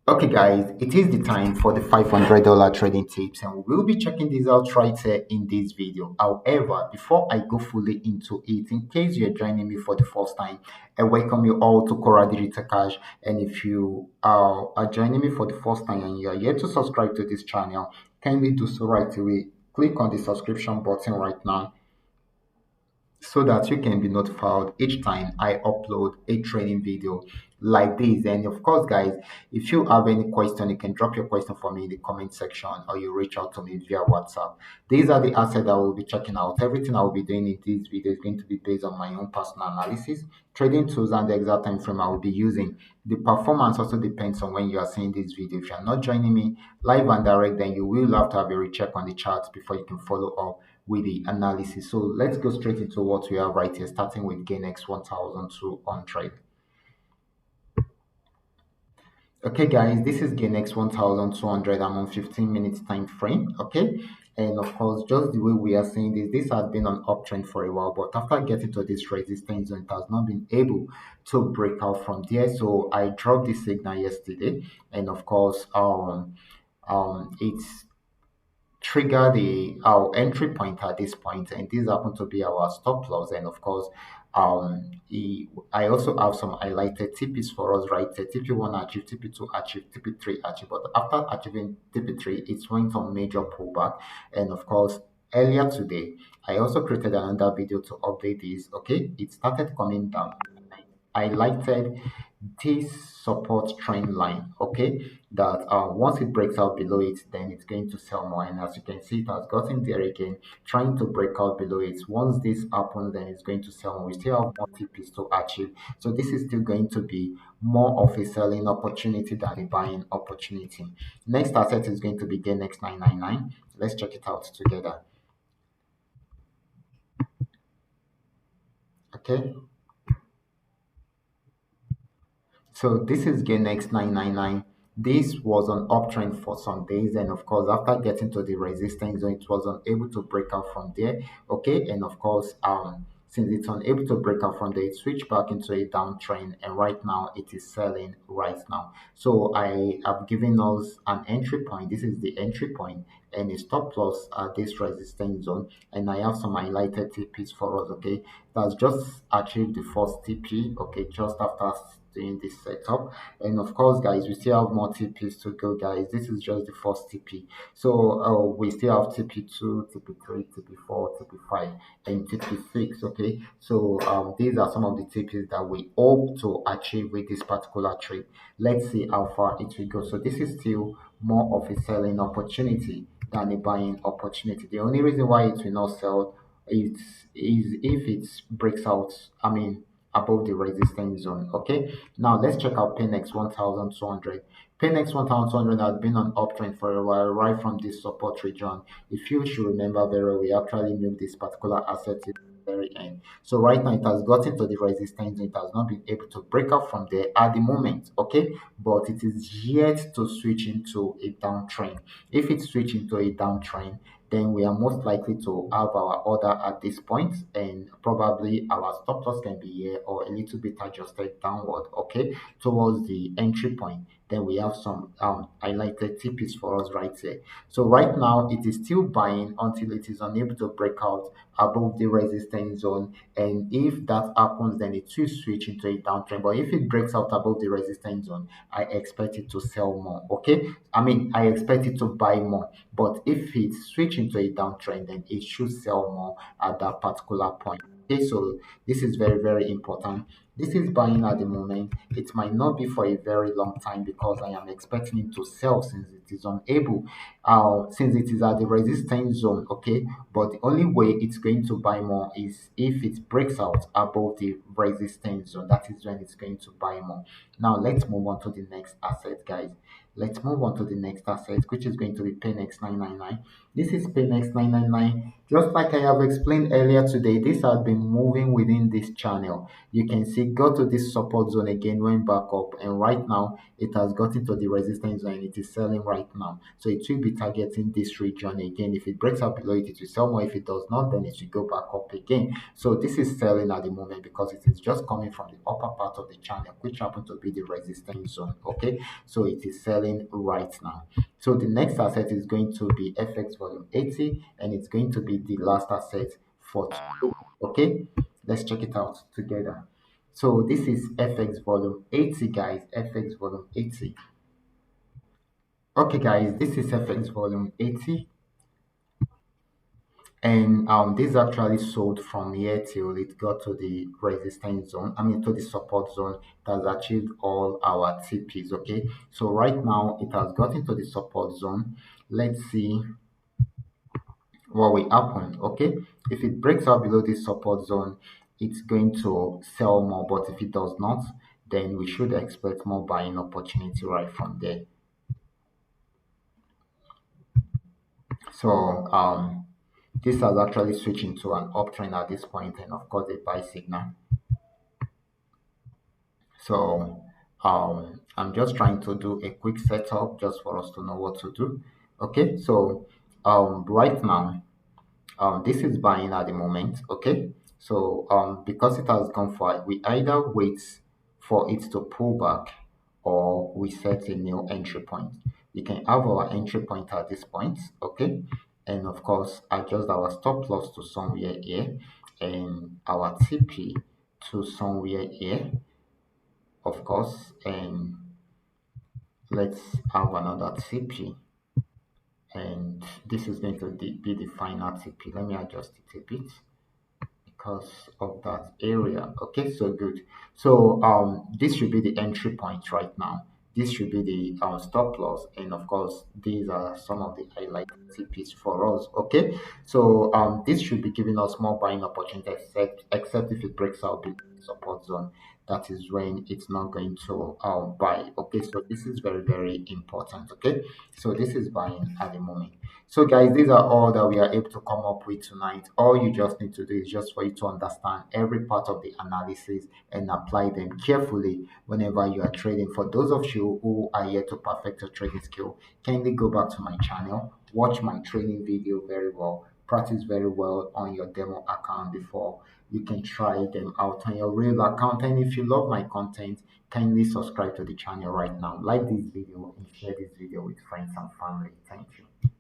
Okay, guys, it is the time for the $500 trading tips, and we'll be checking this out right here in this video. However, before I go fully into it, in case you're joining me for the first time, I welcome you all to Qora Digital Cash. And if you are joining me for the first time and you are yet to subscribe to this channel, kindly do so right away. Click on the subscription button right now so that you can be notified each time I upload a training video like this. And of course, guys, if you have any question, you can drop your question for me in the comment section or you reach out to me via WhatsApp. These are the assets that we'll be checking out. Everything I will be doing in this video is going to be based on my own personal analysis, trading tools, and the exact time frame I will be using. The performance also depends on when you are seeing this video. If you're not joining me live and direct, then you will have to have a recheck on the charts before you can follow up with the analysis. So let's go straight into what we have right here, starting with GainX 1200. Okay, guys, this is GainX 1200. I'm on 15 minutes time frame. Okay, and of course, just the way we are seeing this has been on uptrend for a while, but after getting to this resistance zone, it has not been able to break out from there. So I dropped this signal yesterday, and of course, it's trigger our entry point at this point, and these happen to be our stop loss. And of course, I also have some highlighted TPs for us right there. TP1 achieve, TP2 achieve, TP3 achieve. But after achieving TP3, it went on major pullback. And of course, earlier today, I also created another video to update this. Okay, it started coming down. I highlighted this support trend line, okay, that once it breaks out below it, then it's going to sell more. And as you can see, it has gotten there again, trying to break out below it. Once this happens, then it's going to sell more. We still have more TPs to achieve, so this is still going to be more of a selling opportunity than a buying opportunity. Next asset is going to be GainX 999. Let's check it out together. Okay, so this is GainX 999. This was an uptrend for some days, and of course, after getting to the resistance zone, it was unable to break out from there. Okay, and of course, since it's unable to break out from there, it switched back into a downtrend, and right now it is selling right now. So I have given us an entry point. This is the entry point, and a stop loss at this resistance zone. And I have some highlighted TPs for us. Okay, that's just achieved the first TP. Okay, just after doing this setup. And of course, guys, we still have more TPs to go, guys. This is just the first TP. So we still have TP2, TP3, TP4, TP5, and TP6. Okay, so these are some of the TPs that we hope to achieve with this particular trade. Let's see how far it will go. So this is still more of a selling opportunity than a buying opportunity. The only reason why it will not sell is if it breaks out, I mean, above the resistance zone. Okay, now let's check out PNX 1200. PNX 1200 has been on uptrend for a while, right from this support region. If you should remember very well, we actually moved this particular asset to the very end. So right now it has gotten to the resistance zone. It has not been able to break out from there at the moment. Okay, but it is yet to switch into a downtrend. If it switch into a downtrend, then we are most likely to have our order at this point, and probably our stop loss can be here or a little bit adjusted downward, okay, towards the entry point. Then we have some highlighted TPs for us right here. So right now it is still buying until it is unable to break out above the resistance zone, and if that happens, then it will switch into a downtrend. But if it breaks out above the resistance zone, I expect it to sell more. Okay, I mean, I expect it to buy more. But if it switch into a downtrend, then it should sell more at that particular point. Okay, so this is very, very important. This is buying at the moment. It might not be for a very long time because I am expecting it to sell since it is unable, since it is at the resistance zone. Okay, but the only way it's going to buy more is if it breaks out above the resistance zone. That is when it's going to buy more. Now let's move on to the next asset, guys. Let's move on to the next asset, which is going to be PNX 999. This is PNX 999. Just like I have explained earlier today, this has been moving within this channel. You can see, it got to this support zone again, went back up, and right now it has gotten to the resistance zone and it is selling right now. So it will be targeting this region again. If it breaks out below it, it will sell more. If it does not, then it will go back up again. So this is selling at the moment because it is just coming from the upper part of the channel, which happen to be the resistance zone. Okay, so it is selling right now. So the next asset is going to be FX volume 80, and it's going to be the last asset for today. Okay, let's check it out together. So this is FX volume 80, guys. FX volume 80. Okay, guys, this is FX volume 80, and this actually sold from here till it got to the resistance zone. I mean, to the support zone. It has achieved all our TPs. Okay, so right now it has gotten to the support zone. Let's see what will happen. Okay, if it breaks out below this support zone, it's going to sell more, but if it does not, then we should expect more buying opportunity right from there. So this has actually switched into an uptrend at this point, and of course a buy signal. So I'm just trying to do a quick setup just for us to know what to do. Okay, so right now, this is buying at the moment. Okay, so because it has gone far, we either wait for it to pull back or we set a new entry point. We can have our entry point at this point. Okay, and of course adjust our stop loss to somewhere here and our TP to somewhere here, of course, and let's have another TP, and this is going to be the final TP. Let me adjust it a bit because of that area. Okay, so good. So this should be the entry point right now. This should be the stop loss, and of course these are some of the highlighted TPs for us. Okay, so this should be giving us more buying opportunity, except if it breaks out the support zone. That is when it's not going to buy. Okay, so this is very, very important. Okay, so this is buying at the moment. So, guys, these are all that we are able to come up with tonight. All you just need to do is just for you to understand every part of the analysis and apply them carefully whenever you are trading. For those of you who are yet to perfect your trading skill, kindly go back to my channel, watch my training video very well, practice very well on your demo account before you can try them out on your real account. And if you love my content, kindly subscribe to the channel right now. Like this video and share this video with friends and family. Thank you.